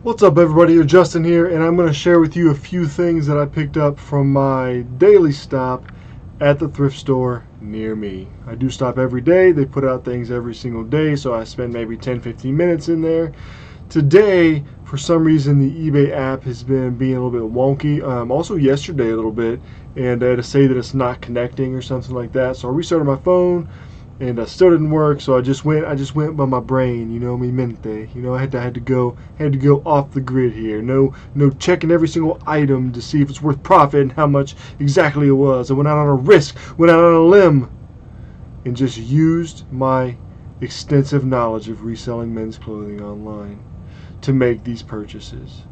What's up, everybody? Justin here, and I'm going to share with you a few things that I picked up from my daily stop at the thrift store near me. I do stop every day. They put out things every single day, so I spend maybe 10-15 minutes in there. Today, for some reason, the eBay app has been being a little bit wonky. Also yesterday a little bit, and I had to say that it's not connecting or something like that. So I restarted my phone, and still didn't work. So I just went by my brain, mi mente. I had to go off the grid here. No checking every single item to see if it's worth profit and how much exactly it was. I went out on a risk, went out on a limb, and just used my extensive knowledge of reselling men's clothing online to make these purchases.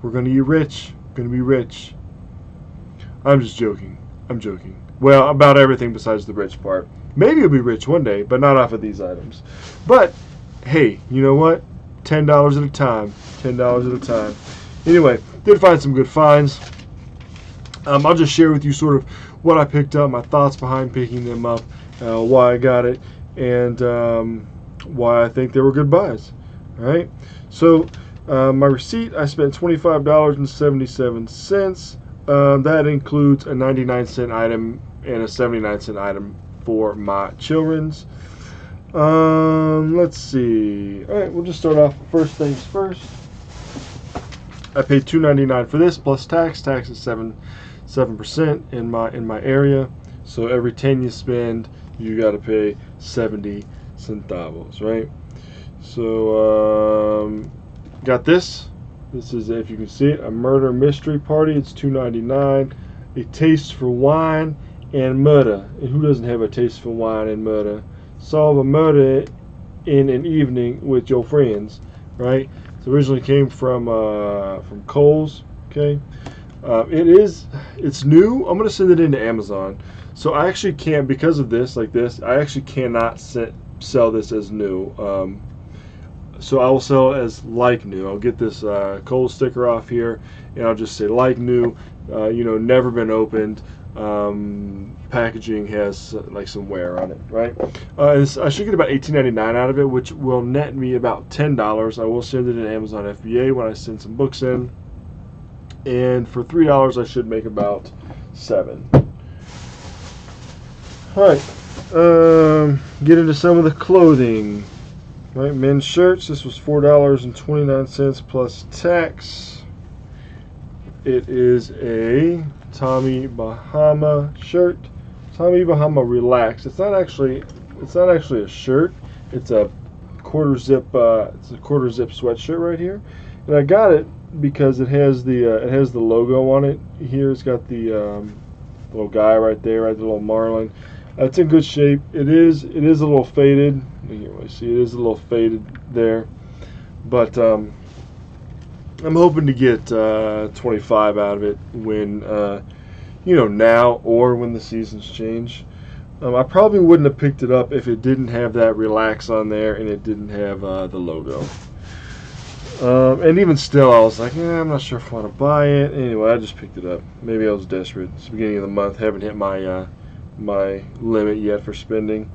We're gonna get rich. Gonna be rich. I'm just joking. I'm joking. Well, about everything besides the rich part. Maybe you'll be rich one day, but not off of these items. But, hey, you know what? $10 at a time. $10 at a time. Anyway, did find some good finds. I'll just share with you sort of what I picked up, my thoughts behind picking them up, why I got it, and why I think they were good buys. All right? So, my receipt, I spent $25.77. That includes a 99-cent item and a 79-cent item for my children's. Let's see. All right, we'll just start off. First things first. I paid $2.99 for this plus tax. Tax is 7% in my area. So every 10 you spend, you got to pay 70 centavos, right? So got this. This is, if you can see it, a murder mystery party. It's $2.99. A taste for wine and murder. And who doesn't have a taste for wine and murder? Solve a murder in an evening with your friends, right? It originally came from Kohl's. Okay, it's new. I'm gonna send it into Amazon. So I actually can't, because of this, like this, I actually cannot sell this as new. So I will sell it as like new. I'll get this Kohl's sticker off here, and I'll just say like new. Never been opened. Packaging has like some wear on it, right? I should get about $18.99 out of it, which will net me about $10. I will send it in Amazon FBA when I send some books in, and for $3 I should make about $7. All right, get into some of the clothing. Right, men's shirts. This was $4.29 plus tax. It is a Tommy Bahama shirt. Tommy Bahama Relax. It's not actually a shirt. It's a quarter zip. It's a quarter zip sweatshirt right here, and I got it because it has the logo on it. Here it's got the little guy right there, right, the little marlin. It's in good shape. It is a little faded. You can really see it is a little faded there, but I'm hoping to get 25 out of it when now or when the seasons change. I probably wouldn't have picked it up if it didn't have that Relax on there and it didn't have the logo. And even still, I was like, I'm not sure if I want to buy it. Anyway, I just picked it up. Maybe I was desperate. It's the beginning of the month. Haven't hit my limit yet for spending.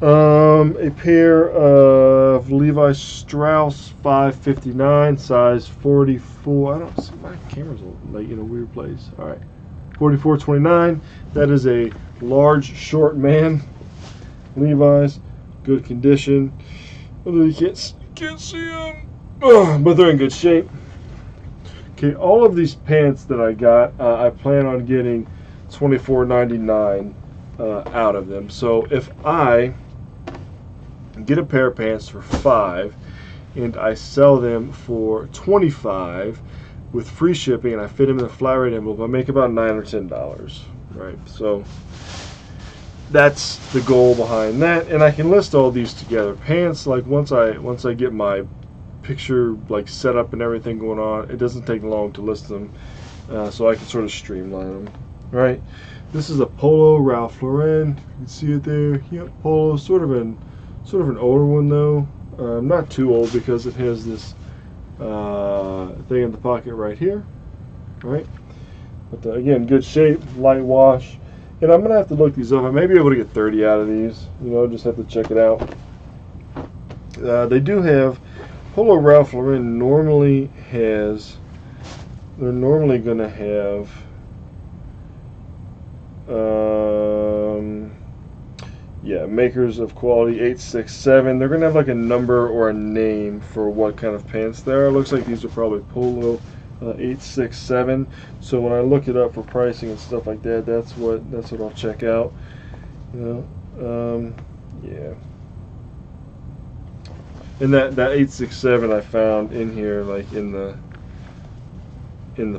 A pair of Levi Strauss 559, size 44. I don't see, my camera's like in a weird place. All right, 44.29. That is a large, short man. Levi's, good condition. Although you can't see them, but they're in good shape. Okay, all of these pants that I got, I plan on getting $24.99 out of them. So if I get a pair of pants for $5 and I sell them for $25 with free shipping, and I fit them in a flat rate envelope, I make about $9 or $10, right? So that's the goal behind that, and I can list all these together. Pants, like once I get my picture like set up and everything going on, it doesn't take long to list them, so I can sort of streamline them, right? This is a polo, Ralph Lauren. You can see it there. Yep, polo, sort of an older one though. Not too old because it has this thing in the pocket right here, right? But again, good shape, light wash. And I'm gonna have to look these up. I may be able to get 30 out of these. Just have to check it out. They do have Polo Ralph Lauren normally has, they're normally going to have, yeah, makers of quality 867. They're going to have like a number or a name for what kind of pants they are. It looks like these are probably Polo 867. So when I look it up for pricing and stuff like that, that's what I'll check out. You know, yeah. And that 867 I found in here, like in the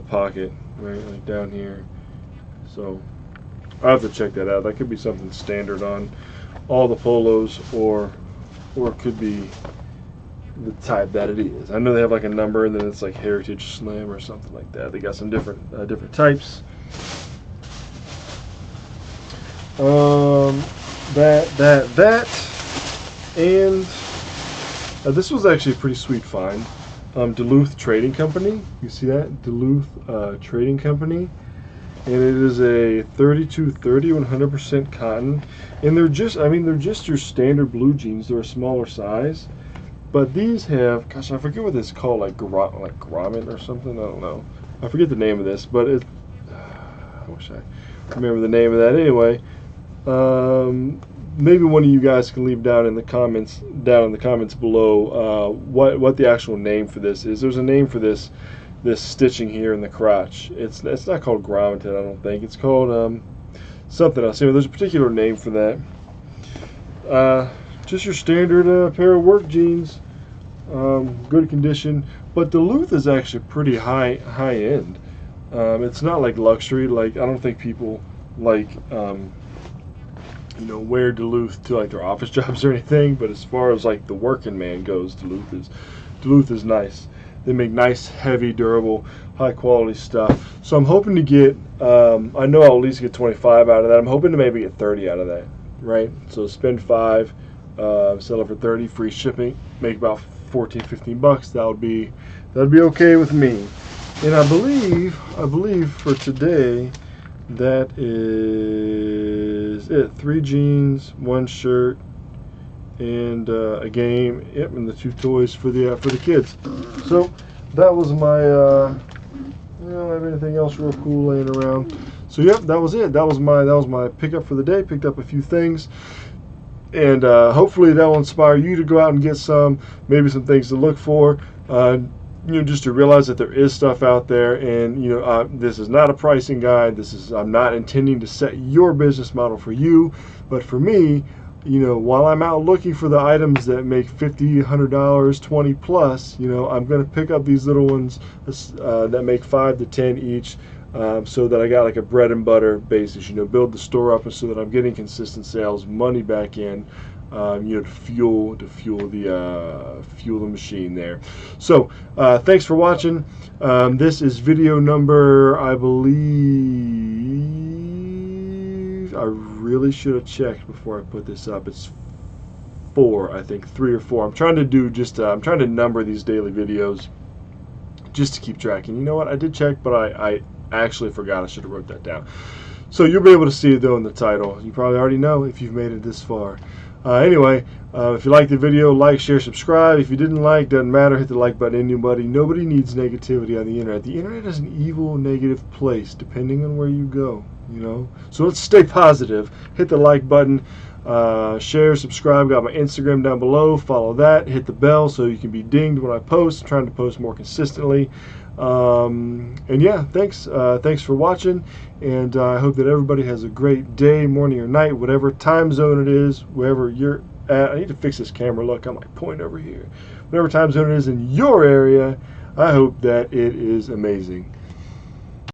pocket, right, like down here. So I'll have to check that out. That could be something standard on all the polos, or it could be the type that it is. I know they have like a number, and then it's like Heritage Slim or something like that. They got some different types. That, and this was actually a pretty sweet find. Duluth Trading Company. You see that? Duluth Trading Company. And it is a 3230 100% cotton. And they're just your standard blue jeans. They're a smaller size. But these have, gosh, I forget what this is called, like grommet or something. I don't know. I forget the name of this, but I wish I remember the name of that. Anyway, maybe one of you guys can leave down in the comments below what the actual name for this is. There's a name for this stitching here in the crotch. It's not called grommeted, I don't think. It's called something else. Anyway, there's a particular name for that. Just your standard pair of work jeans, good condition. But Duluth is actually pretty high end. It's not like luxury. Like, I don't think people like wear Duluth to like their office jobs or anything. But as far as like the working man goes, Duluth is nice. They make nice, heavy, durable, high quality stuff. So I'm hoping to get, I know I'll at least get 25 out of that. I'm hoping to maybe get 30 out of that, right? So spend 5, sell it for 30, free shipping, make about 14, 15 bucks. That'd be okay with me. And I believe for today, that is it. 3 jeans, 1 shirt, and a game, yep, and the 2 toys for the kids. So that was my I don't have anything else real cool laying around. So yep, that was it. That was my pickup for the day. Picked up a few things, and hopefully that will inspire you to go out and get maybe some things to look for. Just to realize that there is stuff out there, and this is not a pricing guide. I'm not intending to set your business model for you, but for me, while I'm out looking for the items that make $50, $100, 20 plus, I'm going to pick up these little ones that make 5 to 10 each, so that I got like a bread and butter basis. Build the store up, and so that I'm getting consistent sales, money back in, to fuel the machine there. So thanks for watching. This is video number, I believe, I really should have checked before I put this up. It's 4, I think, 3 or 4. I'm trying to do I'm trying to number these daily videos just to keep track. And you know what? I did check, but I actually forgot. I should have wrote that down. So you'll be able to see it though in the title. You probably already know if you've made it this far. Anyway, if you liked the video, like, share, subscribe. If you didn't like, doesn't matter. Hit the like button. Anybody, nobody needs negativity on the internet. The internet is an evil, negative place, depending on where you go. So let's stay positive. Hit the like button, share, subscribe. Got my Instagram down below. Follow that. Hit the bell so you can be dinged when I post. I'm trying to post more consistently. And yeah, thanks for watching, and I hope that everybody has a great day, morning, or night, whatever time zone it is, wherever you're at. I need to fix this camera. Look, I'm like pointing over here. Whatever time zone it is in your area, I hope that it is amazing.